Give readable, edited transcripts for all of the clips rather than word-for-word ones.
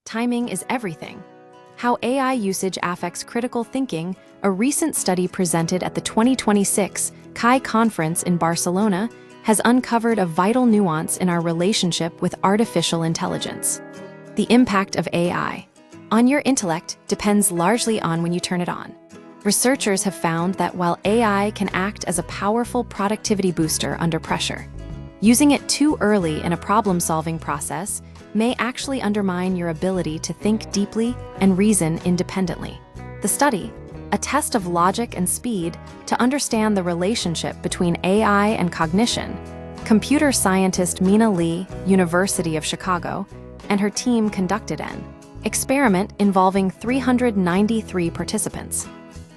timing is everything. How AI usage affects critical thinking, a recent study presented at the 2026 CHI conference in Barcelona has uncovered a vital nuance in our relationship with artificial intelligence. The impact of AI on your intellect depends largely on when you turn it on. Researchers have found that while AI can act as a powerful productivity booster under pressure, using it too early in a problem-solving process may actually undermine your ability to think deeply and reason independently. The study, a test of logic and speed to understand the relationship between AI and cognition, computer scientist Mina Lee, University of Chicago, and her team conducted an experiment involving 393 participants.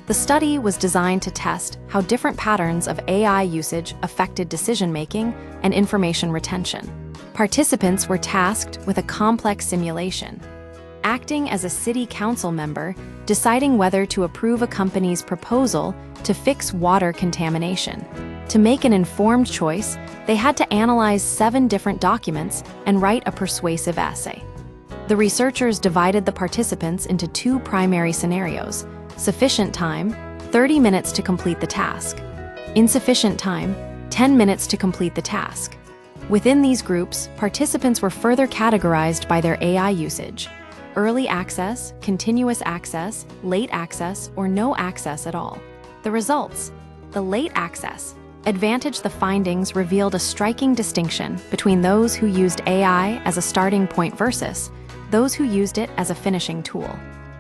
The study was designed to test how different patterns of AI usage affected decision-making and information retention. Participants were tasked with a complex simulation, acting as a city council member, deciding whether to approve a company's proposal to fix water contamination. To make an informed choice, they had to analyze 7 different documents and write a persuasive essay. The researchers divided the participants into 2 primary scenarios: sufficient time, 30 minutes to complete the task; insufficient time, 10 minutes to complete the task. Within these groups, participants were further categorized by their AI usage: early access, continuous access, late access, or no access at all. The results: the late access advantage. The findings revealed a striking distinction between those who used AI as a starting point versus those who used it as a finishing tool.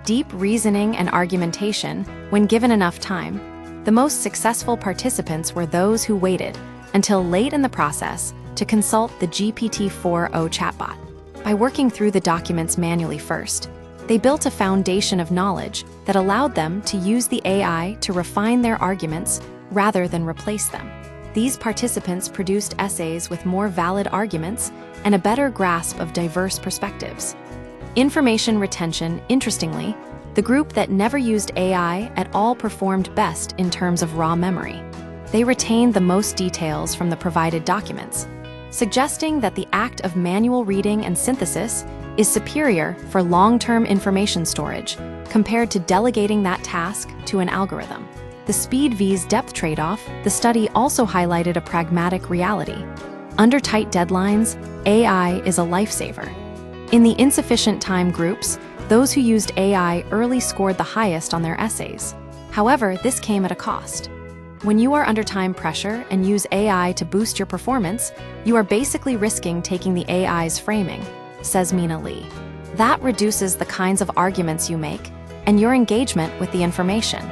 Deep reasoning and argumentation, when given enough time. The most successful participants were those who waited until late in the process to consult the GPT-4o chatbot. By working through the documents manually first, they built a foundation of knowledge that allowed them to use the AI to refine their arguments rather than replace them. These participants produced essays with more valid arguments and a better grasp of diverse perspectives. Information retention: interestingly, the group that never used AI at all performed best in terms of raw memory. They retained the most details from the provided documents, suggesting that the act of manual reading and synthesis is superior for long-term information storage compared to delegating that task to an algorithm. The speed vs depth trade-off: the study also highlighted a pragmatic reality. Under tight deadlines, AI is a lifesaver. In the insufficient time groups, those who used AI early scored the highest on their essays. However, this came at a cost. When you are under time pressure and use AI to boost your performance, you are basically risking taking the AI's framing, says Mina Lee. That reduces the kinds of arguments you make and your engagement with the information.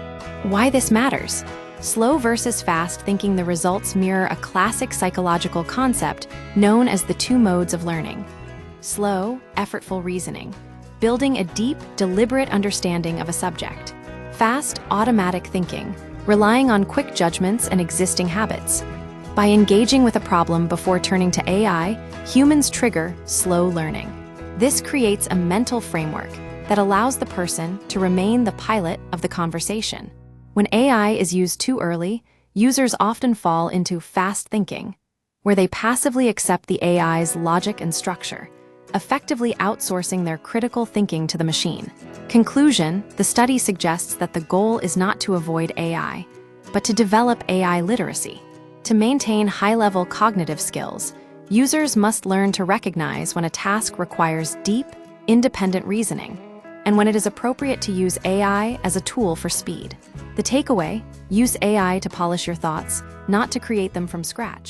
Why this matters: slow versus fast thinking. The results mirror a classic psychological concept known as the 2 modes of learning. Slow, effortful reasoning, building a deep, deliberate understanding of a subject. Fast, automatic thinking, relying on quick judgments and existing habits. By engaging with a problem before turning to AI, humans trigger slow learning. This creates a mental framework that allows the person to remain the pilot of the conversation. When AI is used too early, users often fall into fast thinking, where they passively accept the AI's logic and structure, effectively outsourcing their critical thinking to the machine. Conclusion: the study suggests that the goal is not to avoid AI, but to develop AI literacy. To maintain high-level cognitive skills, users must learn to recognize when a task requires deep, independent reasoning, and when it is appropriate to use AI as a tool for speed. The takeaway: use AI to polish your thoughts, not to create them from scratch.